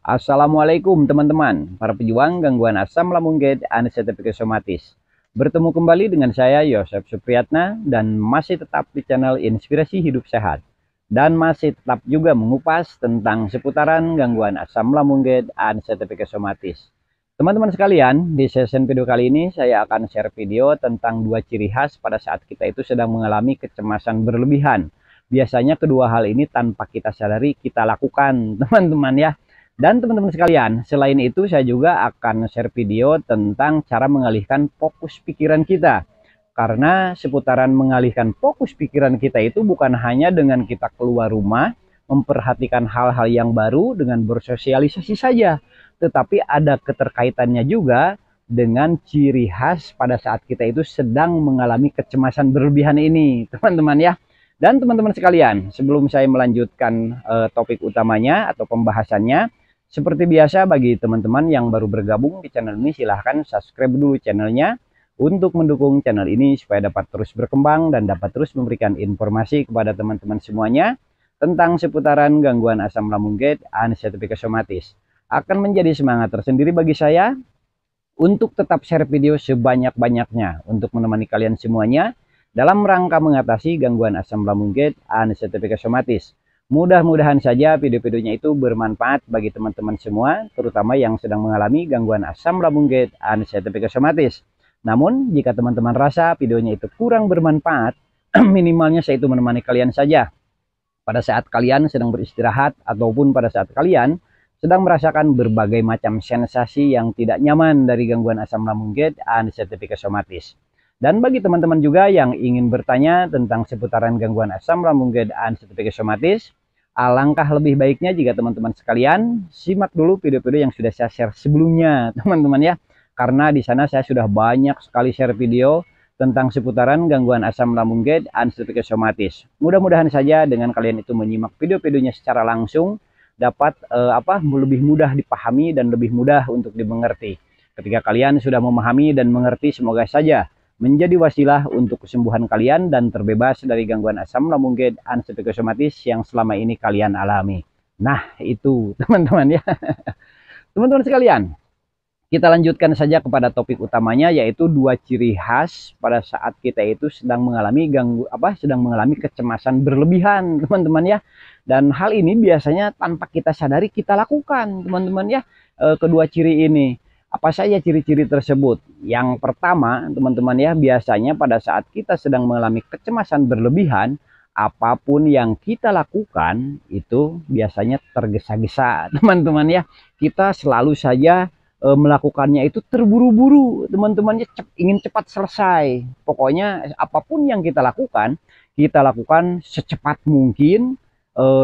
Assalamualaikum teman-teman, para pejuang gangguan asam lambung gate anesthesia psikosomatis. Bertemu kembali dengan saya Yosef Supriyatna dan masih tetap di channel Inspirasi Hidup Sehat. Dan masih tetap juga mengupas tentang seputaran gangguan asam lambung gate anesthesia psikosomatis. Teman-teman sekalian, di session video kali ini saya akan share video tentang dua ciri khas pada saat kita itu sedang mengalami kecemasan berlebihan. Biasanya kedua hal ini tanpa kita sadari kita lakukan, teman-teman ya. Dan teman-teman sekalian, selain itu saya juga akan share video tentang cara mengalihkan fokus pikiran kita. Karena seputaran mengalihkan fokus pikiran kita itu bukan hanya dengan kita keluar rumah, memperhatikan hal-hal yang baru dengan bersosialisasi saja. Tetapi ada keterkaitannya juga dengan ciri khas pada saat kita itu sedang mengalami kecemasan berlebihan ini, teman-teman ya. Dan teman-teman sekalian, sebelum saya melanjutkan topik utamanya atau pembahasannya, seperti biasa bagi teman-teman yang baru bergabung di channel ini, silahkan subscribe dulu channelnya untuk mendukung channel ini supaya dapat terus berkembang dan dapat terus memberikan informasi kepada teman-teman semuanya tentang seputaran gangguan asam lambung gate anesthesia psikosomatis. Akan menjadi semangat tersendiri bagi saya untuk tetap share video sebanyak-banyaknya untuk menemani kalian semuanya dalam rangka mengatasi gangguan asam lambung gate anesthesia psikosomatis. Mudah-mudahan saja video-videonya itu bermanfaat bagi teman-teman semua, terutama yang sedang mengalami gangguan asam lambung gate anesthesia psikosomatis. Namun, jika teman-teman rasa videonya itu kurang bermanfaat, minimalnya saya itu menemani kalian saja pada saat kalian sedang beristirahat ataupun pada saat kalian sedang merasakan berbagai macam sensasi yang tidak nyaman dari gangguan asam lambung gate anesthesia psikosomatis. Dan bagi teman-teman juga yang ingin bertanya tentang seputaran gangguan asam lambung gate anesthesia psikosomatis, alangkah lebih baiknya jika teman-teman sekalian simak dulu video-video yang sudah saya share sebelumnya, teman-teman ya. Karena di sana saya sudah banyak sekali share video tentang seputaran gangguan asam lambung gate anesthesia psikosomatis. Mudah-mudahan saja dengan kalian itu menyimak video-videonya secara langsung dapat lebih mudah dipahami dan lebih mudah untuk dimengerti. Ketika kalian sudah memahami dan mengerti, semoga saja menjadi wasilah untuk kesembuhan kalian dan terbebas dari gangguan asam lambung gate anesthesia psikosomatis yang selama ini kalian alami. Nah, itu teman-teman ya. Teman-teman sekalian, kita lanjutkan saja kepada topik utamanya, yaitu dua ciri khas pada saat kita itu sedang mengalami sedang mengalami kecemasan berlebihan, teman-teman ya. Dan hal ini biasanya tanpa kita sadari kita lakukan, teman-teman ya. Kedua ciri ini, apa saja ciri-ciri tersebut? Yang pertama, teman-teman ya, biasanya pada saat kita sedang mengalami kecemasan berlebihan, apapun yang kita lakukan itu biasanya tergesa-gesa, teman-teman ya. Kita selalu saja melakukannya itu terburu-buru, teman-teman ya, ingin cepat selesai. Pokoknya apapun yang kita lakukan secepat mungkin,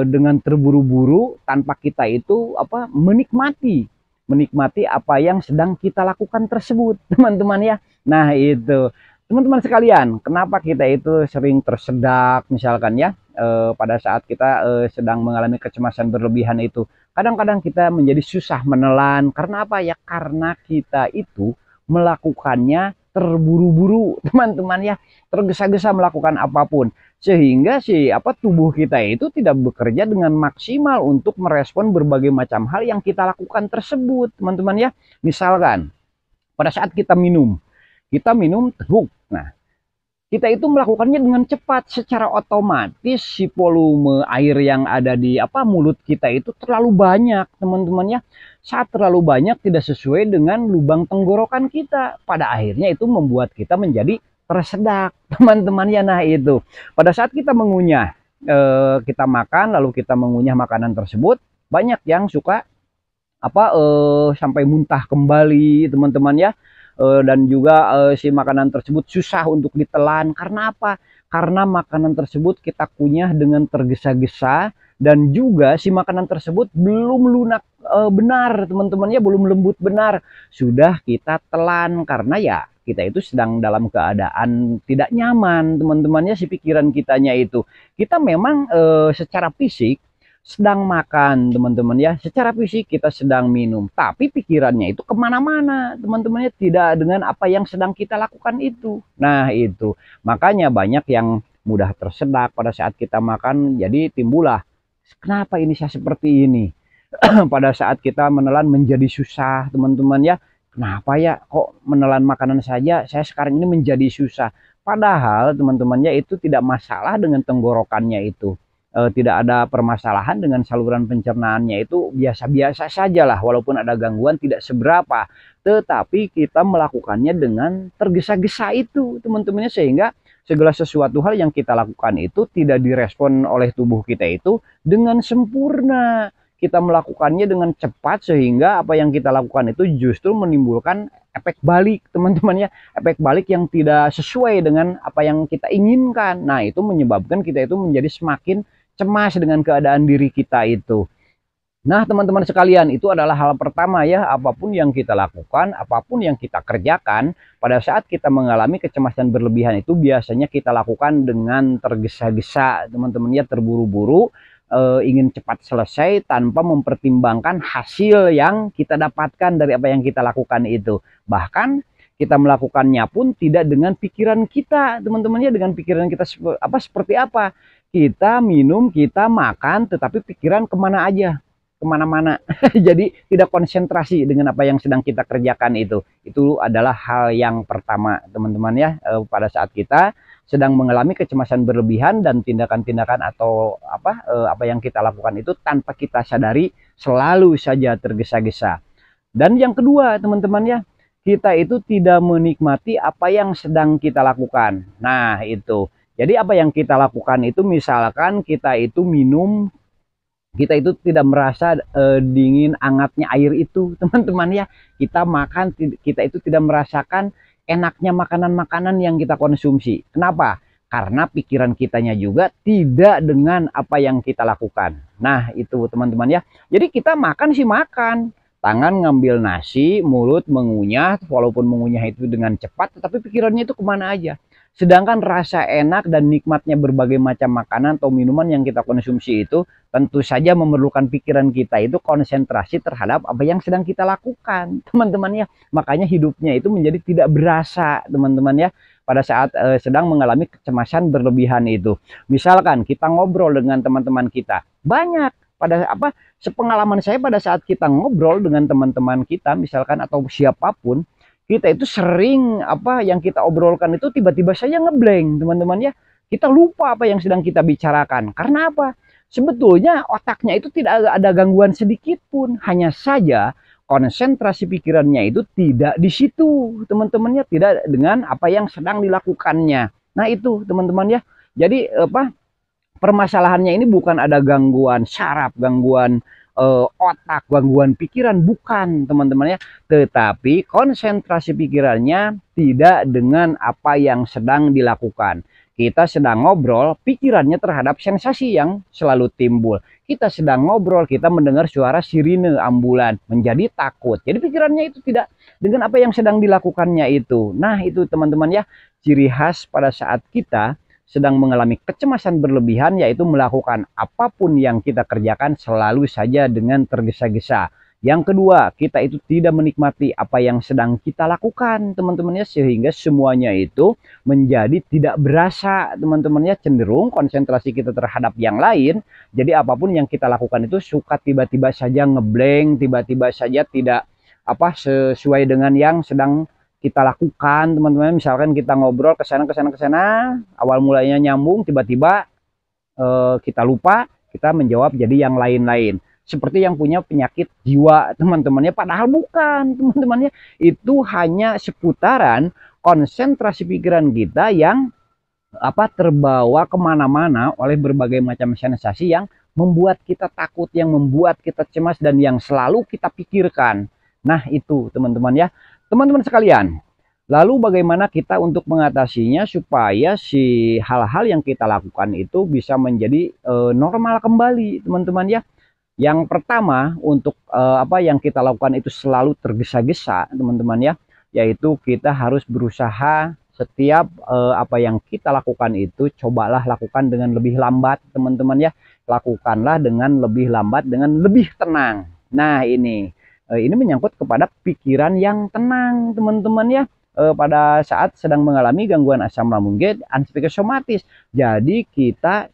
dengan terburu-buru tanpa kita itu menikmati apa yang sedang kita lakukan tersebut, teman-teman ya. Nah, itu teman-teman sekalian, kenapa kita itu sering tersedak misalkan ya, pada saat kita sedang mengalami kecemasan berlebihan itu. Kadang-kadang kita menjadi susah menelan karena apa ya? Karena kita itu melakukannya terburu-buru, teman-teman ya, tergesa-gesa melakukan apapun, sehingga tubuh kita itu tidak bekerja dengan maksimal untuk merespon berbagai macam hal yang kita lakukan tersebut, teman-teman ya. Misalkan pada saat kita minum teguk, nah kita itu melakukannya dengan cepat, secara otomatis si volume air yang ada di mulut kita itu terlalu banyak, teman-teman ya. Saat terlalu banyak tidak sesuai dengan lubang tenggorokan kita, pada akhirnya itu membuat kita menjadi tersedak, teman-teman ya. Nah, itu pada saat kita mengunyah, kita makan lalu kita mengunyah makanan tersebut, banyak yang suka sampai muntah kembali, teman-teman ya. Dan juga si makanan tersebut susah untuk ditelan. Karena apa? Karena makanan tersebut kita kunyah dengan tergesa-gesa, dan juga si makanan tersebut belum lunak benar, teman-teman ya, belum lembut benar, sudah kita telan. Karena ya kita itu sedang dalam keadaan tidak nyaman, teman-teman ya. Si pikiran kitanya itu, kita memang secara fisik sedang makan, teman-teman ya, secara fisik kita sedang minum, tapi pikirannya itu kemana-mana, teman-temannya, tidak dengan apa yang sedang kita lakukan itu. Nah, itu makanya banyak yang mudah tersedak pada saat kita makan. Jadi timbullah, kenapa ini saya seperti ini, pada saat kita menelan menjadi susah, teman-teman ya. Kenapa ya kok menelan makanan saja saya sekarang ini menjadi susah? Padahal teman-temannya itu tidak masalah dengan tenggorokannya itu. Tidak ada permasalahan dengan saluran pencernaannya, itu biasa-biasa saja lah, walaupun ada gangguan tidak seberapa. Tetapi kita melakukannya dengan tergesa-gesa itu teman-temannya, sehingga segala sesuatu hal yang kita lakukan itu tidak direspon oleh tubuh kita itu dengan sempurna. Kita melakukannya dengan cepat sehingga apa yang kita lakukan itu justru menimbulkan efek balik teman-teman ya, efek balik yang tidak sesuai dengan apa yang kita inginkan. Nah, itu menyebabkan kita itu menjadi semakin cemas dengan keadaan diri kita itu. Nah, teman-teman sekalian, itu adalah hal pertama ya. Apapun yang kita lakukan, apapun yang kita kerjakan, pada saat kita mengalami kecemasan berlebihan itu biasanya kita lakukan dengan tergesa-gesa, teman-teman ya, terburu-buru, ingin cepat selesai tanpa mempertimbangkan hasil yang kita dapatkan dari apa yang kita lakukan itu. Bahkan kita melakukannya pun tidak dengan pikiran kita, teman-teman ya, dengan pikiran kita seperti apa. Kita minum, kita makan, tetapi pikiran kemana aja, kemana-mana. Jadi tidak konsentrasi dengan apa yang sedang kita kerjakan itu. Itu adalah hal yang pertama, teman-teman ya, pada saat kita sedang mengalami kecemasan berlebihan dan tindakan-tindakan atau apa yang kita lakukan itu tanpa kita sadari selalu saja tergesa-gesa. Dan yang kedua, teman-teman ya, kita itu tidak menikmati apa yang sedang kita lakukan. Nah, itu. Jadi apa yang kita lakukan itu, misalkan kita itu minum, kita itu tidak merasa dingin hangatnya air itu, teman-teman ya. Kita makan, kita itu tidak merasakan enaknya makanan-makanan yang kita konsumsi. Kenapa? Karena pikiran kitanya juga tidak dengan apa yang kita lakukan. Nah, itu teman-teman ya. Jadi kita makan sih makan, tangan ngambil nasi, mulut mengunyah, walaupun mengunyah itu dengan cepat, tetapi pikirannya itu kemana aja. Sedangkan rasa enak dan nikmatnya berbagai macam makanan atau minuman yang kita konsumsi itu tentu saja memerlukan pikiran kita itu konsentrasi terhadap apa yang sedang kita lakukan, teman-teman ya. Makanya hidupnya itu menjadi tidak berasa, teman-teman ya, pada saat sedang mengalami kecemasan berlebihan itu. Misalkan kita ngobrol dengan teman-teman kita, banyak sepengalaman saya pada saat kita ngobrol dengan teman-teman kita misalkan atau siapapun, kita itu sering apa yang kita obrolkan itu tiba-tiba saja ngeblank, teman-teman ya. Kita lupa apa yang sedang kita bicarakan. Karena apa? Sebetulnya otaknya itu tidak ada gangguan sedikit pun. Hanya saja konsentrasi pikirannya itu tidak di situ, teman-temannya, tidak dengan apa yang sedang dilakukannya. Nah, itu teman-teman ya. Jadi permasalahannya ini bukan ada gangguan saraf, gangguan otak, gangguan pikiran, bukan teman-teman ya, tetapi konsentrasi pikirannya tidak dengan apa yang sedang dilakukan. Kita sedang ngobrol, pikirannya terhadap sensasi yang selalu timbul. Kita sedang ngobrol, kita mendengar suara sirine ambulan, menjadi takut. Jadi pikirannya itu tidak dengan apa yang sedang dilakukannya itu. Nah, itu teman-teman ya, ciri khas pada saat kita sedang mengalami kecemasan berlebihan, yaitu melakukan apapun yang kita kerjakan selalu saja dengan tergesa-gesa. Yang kedua, kita itu tidak menikmati apa yang sedang kita lakukan, teman-teman ya, sehingga semuanya itu menjadi tidak berasa, teman-teman ya, cenderung konsentrasi kita terhadap yang lain. Jadi apapun yang kita lakukan itu suka tiba-tiba saja ngeblank, tiba-tiba saja tidak sesuai dengan yang sedang kita lakukan, teman-teman. Misalkan kita ngobrol ke sana, awal mulanya nyambung, tiba-tiba kita lupa, kita menjawab jadi yang lain-lain. Seperti yang punya penyakit jiwa, teman-temannya, padahal bukan, teman-temannya. Itu hanya seputaran konsentrasi pikiran kita yang terbawa kemana-mana oleh berbagai macam sensasi yang membuat kita takut, yang membuat kita cemas, dan yang selalu kita pikirkan. Nah, itu teman-teman ya. Teman-teman sekalian, lalu bagaimana kita untuk mengatasinya supaya si hal-hal yang kita lakukan itu bisa menjadi normal kembali, teman-teman ya. Yang pertama, untuk yang kita lakukan itu selalu tergesa-gesa, teman-teman ya, yaitu kita harus berusaha setiap apa yang kita lakukan itu cobalah lakukan dengan lebih lambat, teman-teman ya. Lakukanlah dengan lebih lambat, dengan lebih tenang. Nah, ini menyangkut kepada pikiran yang tenang, teman-teman ya, pada saat sedang mengalami gangguan asam lambung dan psikosomatis. Jadi kita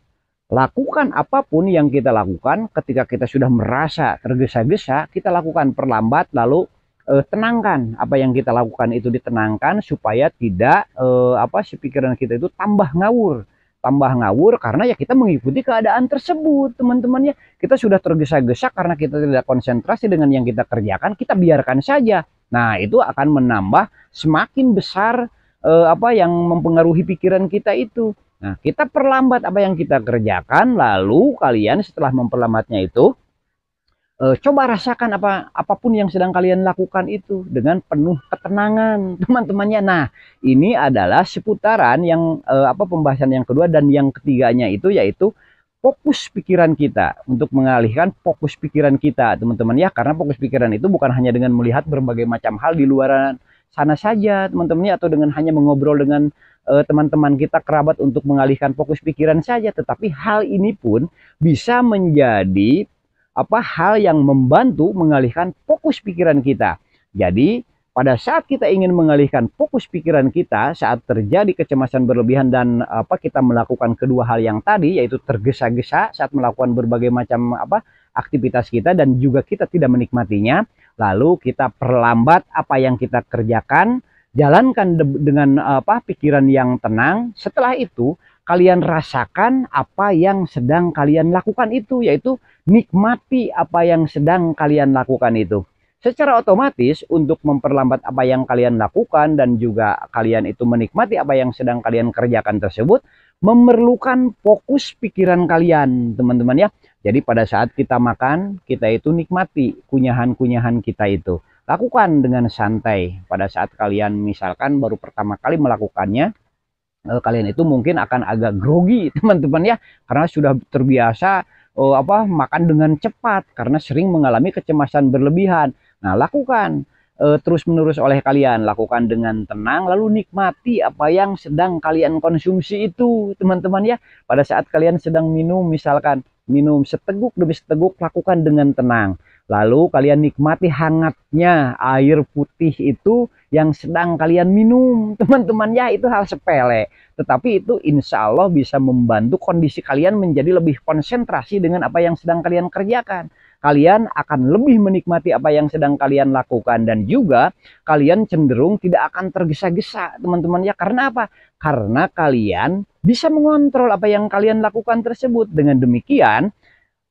lakukan apapun yang kita lakukan. Ketika kita sudah merasa tergesa-gesa, kita lakukan perlambat, lalu tenangkan apa yang kita lakukan itu, ditenangkan supaya tidak si pikiran kita itu tambah ngawur. Karena ya kita mengikuti keadaan tersebut, teman-teman ya. Kita sudah tergesa-gesa karena kita tidak konsentrasi dengan yang kita kerjakan, kita biarkan saja. Nah, itu akan menambah semakin besar yang mempengaruhi pikiran kita itu. Nah, kita perlambat apa yang kita kerjakan, lalu kalian setelah memperlambatnya itu, coba rasakan apapun yang sedang kalian lakukan itu dengan penuh ketenangan, teman-temannya. Nah, ini adalah seputaran yang pembahasan yang kedua, dan yang ketiganya itu yaitu fokus pikiran kita, untuk mengalihkan fokus pikiran kita, teman-teman ya. Karena fokus pikiran itu bukan hanya dengan melihat berbagai macam hal di luar sana saja, teman-teman ya, atau dengan hanya mengobrol dengan teman-teman kita, kerabat, untuk mengalihkan fokus pikiran saja, tetapi hal ini pun bisa menjadi hal yang membantu mengalihkan fokus pikiran kita. Jadi pada saat kita ingin mengalihkan fokus pikiran kita saat terjadi kecemasan berlebihan dan kita melakukan kedua hal yang tadi, yaitu tergesa-gesa saat melakukan berbagai macam aktivitas kita dan juga kita tidak menikmatinya, lalu kita perlambat apa yang kita kerjakan, jalankan dengan pikiran yang tenang. Setelah itu kalian rasakan apa yang sedang kalian lakukan itu, yaitu nikmati apa yang sedang kalian lakukan itu. Secara otomatis untuk memperlambat apa yang kalian lakukan dan juga kalian itu menikmati apa yang sedang kalian kerjakan tersebut, memerlukan fokus pikiran kalian, teman-teman ya. Jadi pada saat kita makan, kita itu nikmati kunyahan-kunyahan kita itu. Lakukan dengan santai. Pada saat kalian misalkan baru pertama kali melakukannya, kalian itu mungkin akan agak grogi, teman-teman ya, karena sudah terbiasa makan dengan cepat karena sering mengalami kecemasan berlebihan. Nah, lakukan terus-menerus oleh kalian, lakukan dengan tenang, lalu nikmati apa yang sedang kalian konsumsi itu, teman-teman ya. Pada saat kalian sedang minum, misalkan minum seteguk demi seteguk, lakukan dengan tenang. Lalu kalian nikmati hangatnya air putih itu yang sedang kalian minum, teman-teman ya. Itu hal sepele, tetapi itu insya Allah bisa membantu kondisi kalian menjadi lebih konsentrasi dengan apa yang sedang kalian kerjakan. Kalian akan lebih menikmati apa yang sedang kalian lakukan, dan juga kalian cenderung tidak akan tergesa-gesa, teman-teman ya. Karena apa? Karena kalian bisa mengontrol apa yang kalian lakukan tersebut. Dengan demikian,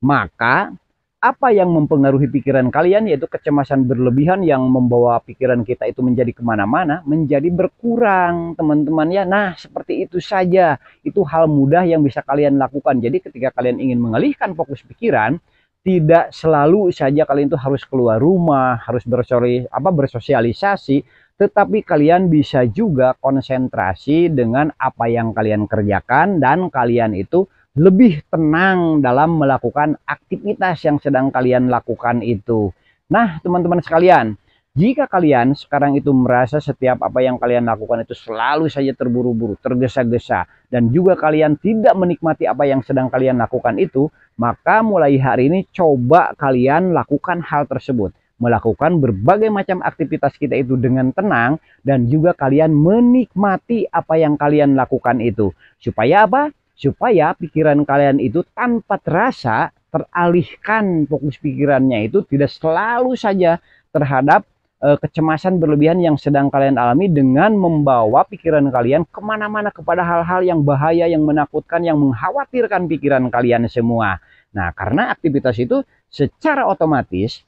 maka apa yang mempengaruhi pikiran kalian, yaitu kecemasan berlebihan yang membawa pikiran kita itu menjadi kemana-mana, menjadi berkurang, teman-teman ya. Nah, seperti itu saja. Itu hal mudah yang bisa kalian lakukan. Jadi ketika kalian ingin mengalihkan fokus pikiran, tidak selalu saja kalian itu harus keluar rumah, harus bersosialisasi, tetapi kalian bisa juga konsentrasi dengan apa yang kalian kerjakan, dan kalian itu lebih tenang dalam melakukan aktivitas yang sedang kalian lakukan itu. Nah, teman-teman sekalian, jika kalian sekarang itu merasa setiap apa yang kalian lakukan itu selalu saja terburu-buru, tergesa-gesa, dan juga kalian tidak menikmati apa yang sedang kalian lakukan itu, maka mulai hari ini coba kalian lakukan hal tersebut. Melakukan berbagai macam aktivitas kita itu dengan tenang, dan juga kalian menikmati apa yang kalian lakukan itu. Supaya apa? Supaya pikiran kalian itu tanpa terasa teralihkan, fokus pikirannya itu tidak selalu saja terhadap kecemasan berlebihan yang sedang kalian alami, dengan membawa pikiran kalian kemana-mana kepada hal-hal yang bahaya, yang menakutkan, yang mengkhawatirkan pikiran kalian semua. Nah, karena aktivitas itu secara otomatis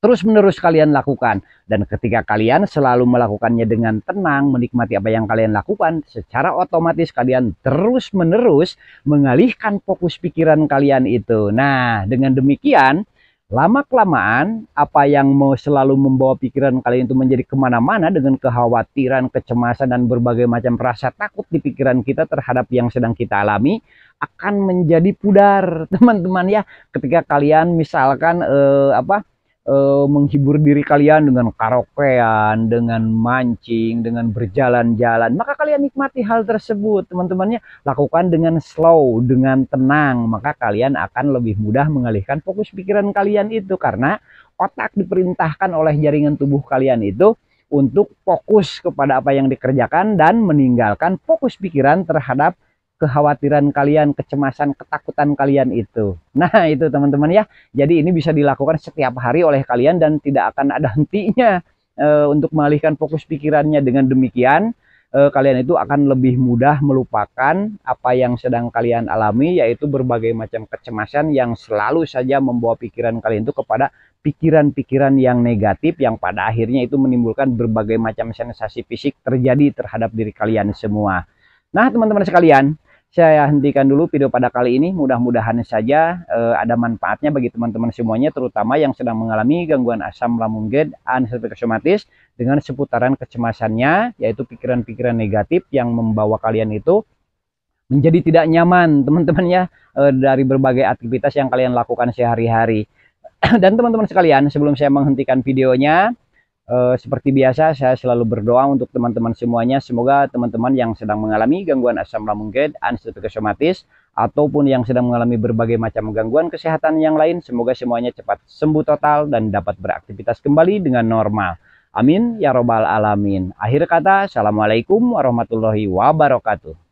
terus-menerus kalian lakukan, dan ketika kalian selalu melakukannya dengan tenang, menikmati apa yang kalian lakukan, secara otomatis kalian terus-menerus mengalihkan fokus pikiran kalian itu. Nah, dengan demikian, lama-kelamaan apa yang mau selalu membawa pikiran kalian itu menjadi kemana-mana dengan kekhawatiran, kecemasan, dan berbagai macam rasa takut di pikiran kita terhadap yang sedang kita alami, akan menjadi pudar, teman-teman ya. Ketika kalian misalkan menghibur diri kalian dengan karaokean, dengan mancing, dengan berjalan-jalan, maka kalian nikmati hal tersebut, teman-temannya. Lakukan dengan slow, dengan tenang, maka kalian akan lebih mudah mengalihkan fokus pikiran kalian itu, karena otak diperintahkan oleh jaringan tubuh kalian itu untuk fokus kepada apa yang dikerjakan dan meninggalkan fokus pikiran terhadap kekhawatiran kalian, kecemasan, ketakutan kalian itu. Nah, itu teman-teman ya. Jadi ini bisa dilakukan setiap hari oleh kalian dan tidak akan ada hentinya untuk mengalihkan fokus pikirannya. Dengan demikian, kalian itu akan lebih mudah melupakan apa yang sedang kalian alami, yaitu berbagai macam kecemasan yang selalu saja membawa pikiran kalian itu kepada pikiran-pikiran yang negatif, yang pada akhirnya itu menimbulkan berbagai macam sensasi fisik terjadi terhadap diri kalian semua. Nah, teman-teman sekalian, saya hentikan dulu video pada kali ini. Mudah-mudahan saja ada manfaatnya bagi teman-teman semuanya, terutama yang sedang mengalami gangguan asam lambung GERD, anestesi psikosomatis, dengan seputaran kecemasannya, yaitu pikiran-pikiran negatif yang membawa kalian itu menjadi tidak nyaman, teman-teman ya, dari berbagai aktivitas yang kalian lakukan sehari-hari. Dan teman-teman sekalian, sebelum saya menghentikan videonya, seperti biasa saya selalu berdoa untuk teman-teman semuanya. Semoga teman-teman yang sedang mengalami gangguan asam lambung GERD, anestesi psikosomatis, ataupun yang sedang mengalami berbagai macam gangguan kesehatan yang lain, semoga semuanya cepat sembuh total dan dapat beraktivitas kembali dengan normal. Amin ya robbal alamin. Akhir kata, assalamualaikum warahmatullahi wabarakatuh.